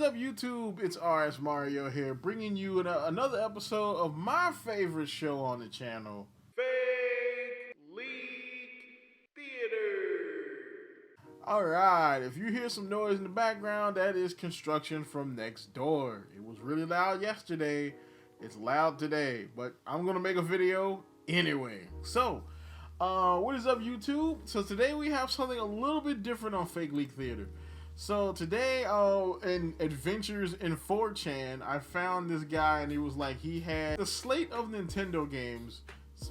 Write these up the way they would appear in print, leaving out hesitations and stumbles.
is up, YouTube? It's RSMario here, bringing you another episode of my favorite show on the channel, Fake Leak Theater. Alright, if you hear some noise in the background, that is construction from next door. It was really loud yesterday, it's loud today, but I'm gonna make a video anyway. So, what is up, YouTube? So today we have something a little bit different on Fake Leak Theater. So today, in Adventures in 4chan, I found this guy, and he was like, he had a slate of Nintendo games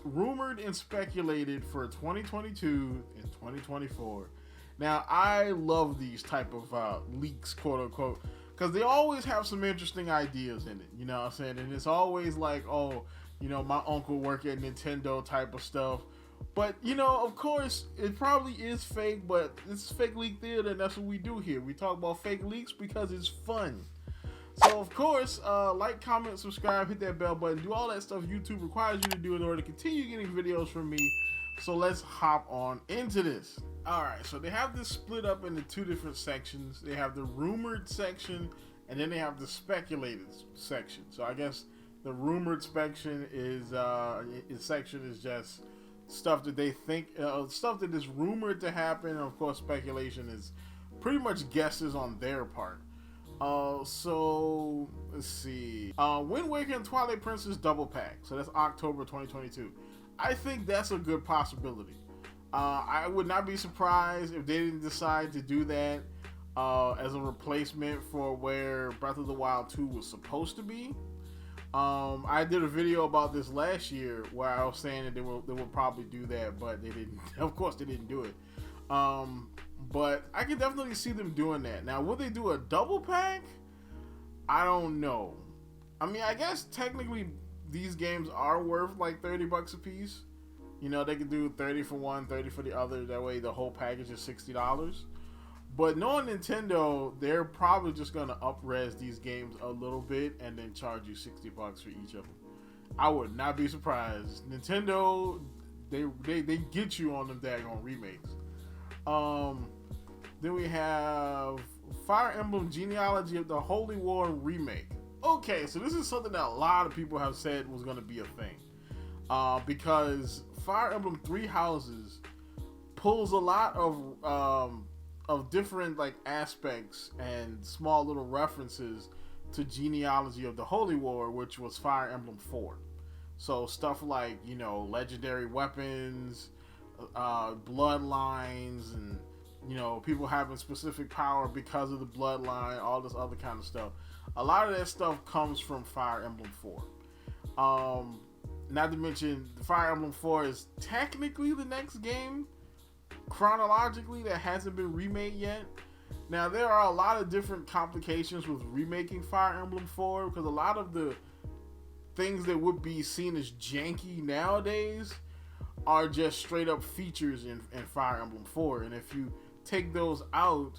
rumored and speculated for 2022 and 2024. Now, I love these type of leaks, quote unquote, because they always have some interesting ideas in it, you know what I'm saying? And it's always like, oh, you know, my uncle worked at Nintendo type of stuff. But, you know, of course, it probably is fake, but it's Fake Leak Theater, and that's what we do here. We talk about fake leaks because it's fun. So, of course, like, comment, subscribe, hit that bell button, do all that stuff YouTube requires you to do in order to continue getting videos from me. So let's hop on into this. Alright, so they have this split up into two different sections. They have the rumored section, and then they have the speculated section. So I guess the rumored section is just stuff that they think, stuff that is rumored to happen, and of course speculation is pretty much guesses on their part. So let's see. Wind Waker and Twilight Princess double pack. So that's October 2022. I think that's a good possibility. I would not be surprised if they didn't decide to do that as a replacement for where Breath of the Wild 2 was supposed to be. I did a video about this last year where I was saying that they would probably do that, but they didn't. Of course, they didn't do it. But I can definitely see them doing that. Now, will they do a double pack? I don't know. I mean, I guess technically these games are worth like $30 a piece. You know, they could do 30 for one, 30 for the other. That way, the whole package is $60. But knowing Nintendo, they're probably just gonna up-res these games a little bit and then charge you $60 for each of them. I would not be surprised. Nintendo, they get you on them daggone remakes. Then we have Fire Emblem Genealogy of the Holy War remake. Okay, so this is something that a lot of people have said was gonna be a thing, because Fire Emblem Three Houses pulls a lot of different like aspects and small little references to Genealogy of the Holy War, which was Fire Emblem 4. So stuff like, you know, legendary weapons, bloodlines, and, you know, people having specific power because of the bloodline, all this other kind of stuff. A lot of that stuff comes from Fire Emblem 4. Not to mention, Fire Emblem 4 is technically the next game chronologically that hasn't been remade yet. Now, there are a lot of different complications with remaking Fire Emblem 4, because a lot of the things that would be seen as janky nowadays are just straight up features in Fire Emblem 4, and if you take those out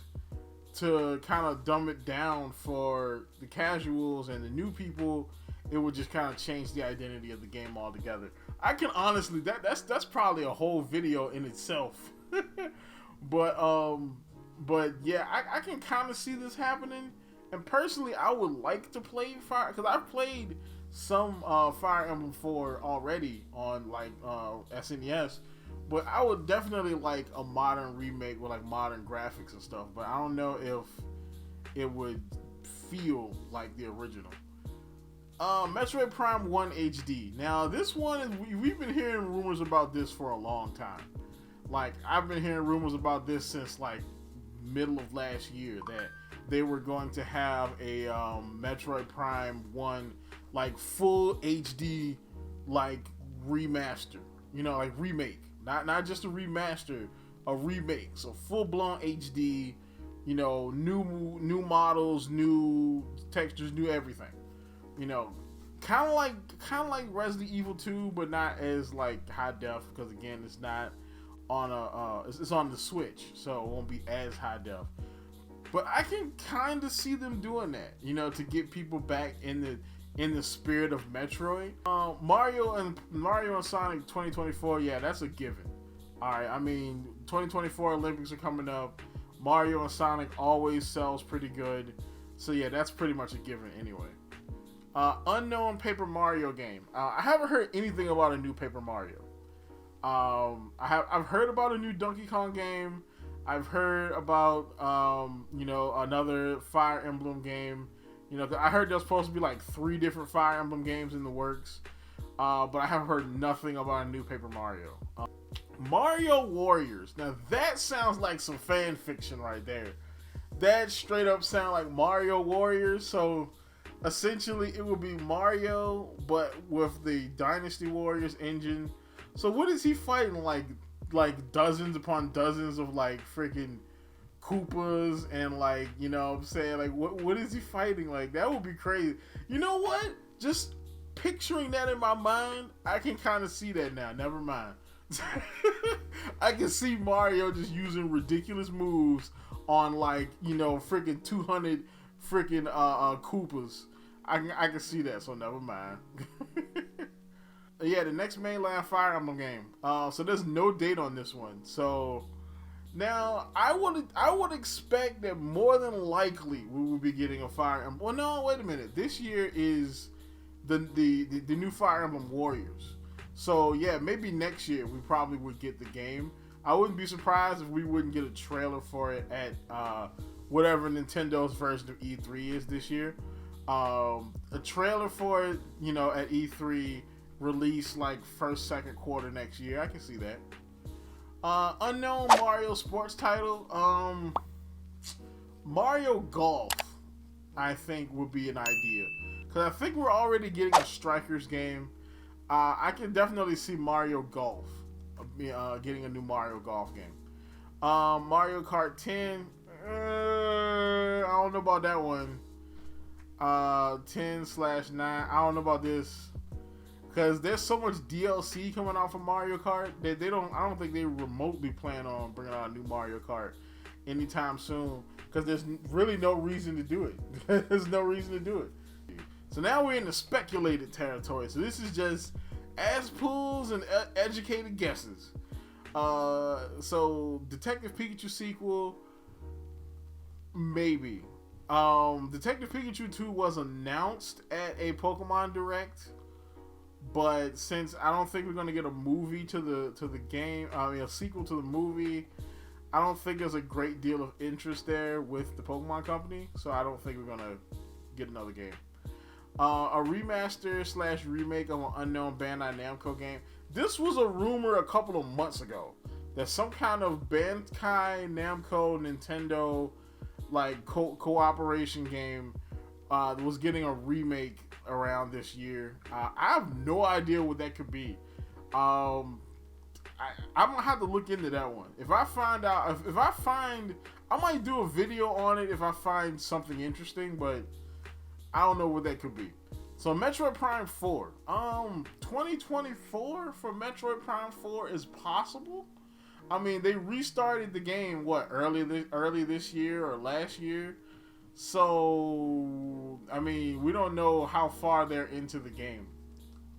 to kind of dumb it down for the casuals and the new people, it would just kind of change the identity of the game altogether. I can honestly, that's probably a whole video in itself. but yeah, I can kind of see this happening, and personally I would like to play Fire, because I've played some Fire Emblem 4 already on like SNES, but I would definitely like a modern remake with like modern graphics and stuff, but I don't know if it would feel like the original. Metroid Prime One HD. Now this one is, we've been hearing rumors about this for a long time. Like, I've been hearing rumors about this since like middle of last year, that they were going to have a Metroid Prime 1 like full HD like remaster, you know, like remake, not just a remaster, a remake. So full-blown HD, you know, new models, new textures, new everything, you know, kind of like Resident Evil 2, but not as like high def, because again, it's not on it's on the Switch, so it won't be as high def. But I can kind of see them doing that, you know, to get people back in the spirit of Metroid. Mario and Sonic 2024, yeah, that's a given. All right, I mean, 2024 Olympics are coming up. Mario and Sonic always sells pretty good. So yeah, that's pretty much a given anyway. Unknown Paper Mario game. I haven't heard anything about a new Paper Mario. I've heard about a new Donkey Kong game. I've heard about another Fire Emblem game. I heard there's supposed to be like 3 different Fire Emblem games in the works. But I haven't heard nothing about a new Paper Mario. Mario Warriors. Now that sounds like some fan fiction right there. That straight up sound like Mario Warriors. So essentially it would be Mario, but with the Dynasty Warriors engine. So what is he fighting? Like dozens upon dozens of like freaking Koopas and like, what I'm saying? Like what is he fighting? Like that would be crazy. You know what? Just picturing that in my mind, I can kind of see that now. Never mind. I can see Mario just using ridiculous moves on like, freaking 200 freaking Koopas. I can see that, so never mind. Yeah, the next mainline Fire Emblem game. So there's no date on this one. So now I would expect that more than likely we will be getting a Fire Emblem. Well, no, wait a minute. This year is the new Fire Emblem Warriors. So yeah, maybe next year we probably would get the game. I wouldn't be surprised if we wouldn't get a trailer for it at whatever Nintendo's version of E3 is this year. A trailer for it, at E3, release like first, second quarter next year. I can see that. Unknown Mario sports title. Mario Golf, I think would be an idea. Because I think we're already getting a Strikers game. I can definitely see Mario Golf. Getting a new Mario Golf game. Mario Kart 10. I don't know about that one. 10/9. I don't know about this. Because there's so much DLC coming out for Mario Kart that I don't think they remotely plan on bringing out a new Mario Kart anytime soon. Because there's really no reason to do it. There's no reason to do it. So now we're in the speculated territory. So this is just ass pulls and educated guesses. So Detective Pikachu sequel, maybe. Detective Pikachu 2 was announced at a Pokemon Direct, but since I don't think we're gonna get a movie to the game, a sequel to the movie, I don't think there's a great deal of interest there with the Pokemon Company. So I don't think we're gonna get another game. A remaster / remake of an unknown Bandai Namco game. This was a rumor a couple of months ago that some kind of Bandai Namco Nintendo like cooperation game was getting a remake around this year. I have no idea what that could be. I'm gonna have to look into that one. If I find out, I might do a video on it if I find something interesting, but I don't know what that could be. So Metroid Prime 4. 2024 for Metroid Prime 4 is possible. I mean, they restarted the game, early this year or last year. So, I mean, we don't know how far they're into the game.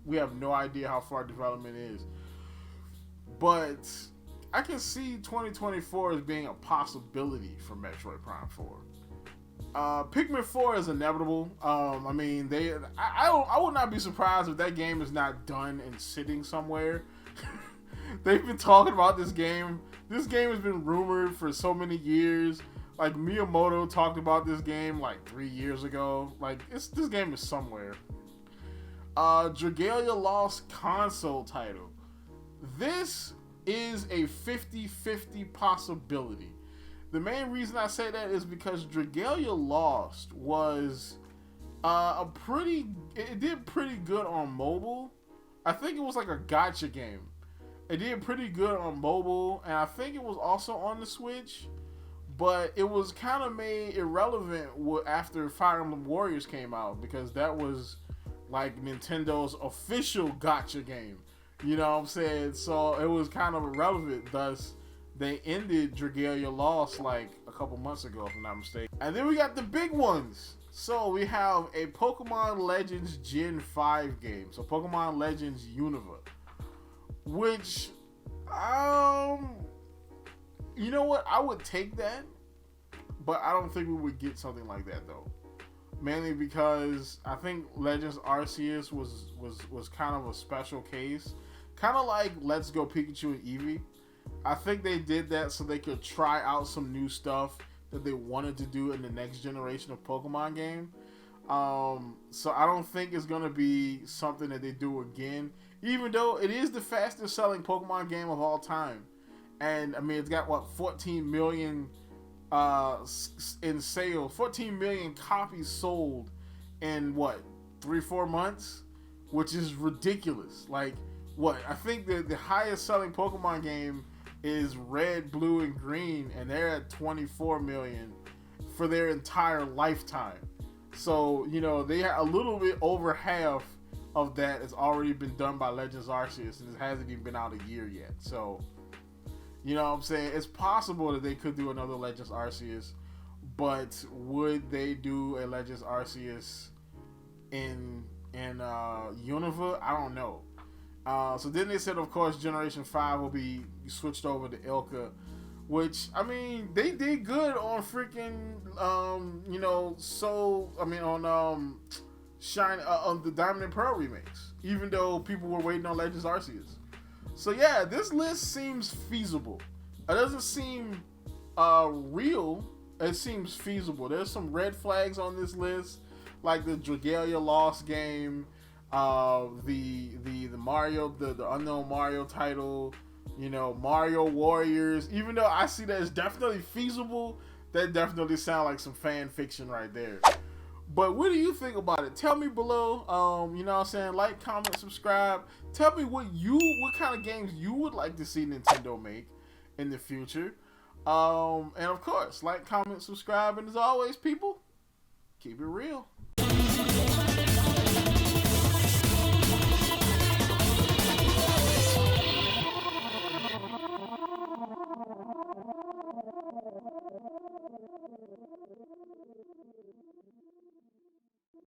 We have no idea how far development is. But I can see 2024 as being a possibility for Metroid Prime 4. Pikmin 4 is inevitable. I mean, I would not be surprised if that game is not done and sitting somewhere. They've been talking about this game. This game has been rumored for so many years. Like Miyamoto talked about this game like 3 years ago. Like this game is somewhere. Dragalia Lost console title. This is a 50-50 possibility. The main reason I say that is because Dragalia Lost was it did pretty good on mobile. I think it was like a gacha game. It did pretty good on mobile, and I think it was also on the Switch, but it was kind of made irrelevant after Fire Emblem Warriors came out, because that was like Nintendo's official gacha game. You know what I'm saying? So it was kind of irrelevant, thus they ended Dragalia Lost like a couple months ago, if I'm not mistaken. And then we got the big ones. So we have a Pokémon Legends Gen 5 game. So Pokémon Legends Unova. Which, you know what? I would take that. But I don't think we would get something like that, though. mainly because I think Legends Arceus was kind of a special case, kind of like Let's Go Pikachu and Eevee. I think they did that so they could try out some new stuff that they wanted to do in the next generation of Pokemon game. So I don't think it's gonna be something that they do again, even though it is the fastest selling Pokemon game of all time. And I mean, it's got what, 14 million in sales, 14 million copies sold in what, 3-4 months, which is ridiculous. Like, what, I think the highest selling Pokemon game is Red, Blue, and Green, and they're at 24 million for their entire lifetime. So, you know, they have a little bit over half of that has already been done by Legends Arceus, and it hasn't even been out a year yet. So, you know what I'm saying? It's possible that they could do another Legends Arceus, but would they do a Legends Arceus in Unova? I don't know. So then they said, of course, Generation 5 will be switched over to Ilka, which, I mean, they did good on freaking, you know, on Shine, on the Diamond and Pearl remakes, even though people were waiting on Legends Arceus. So yeah, this list seems feasible. It doesn't seem real. It seems feasible. There's some red flags on this list, like the Dragalia Lost game, the Mario, the unknown Mario title, you know, Mario Warriors. Even though I see that it's definitely feasible, that definitely sounds like some fan fiction right there. But what do you think about it? Tell me below. You know what I'm saying? Like, comment, subscribe. Tell me what kind of games you would like to see Nintendo make in the future. And of course, like, comment, subscribe, and as always, people, keep it real.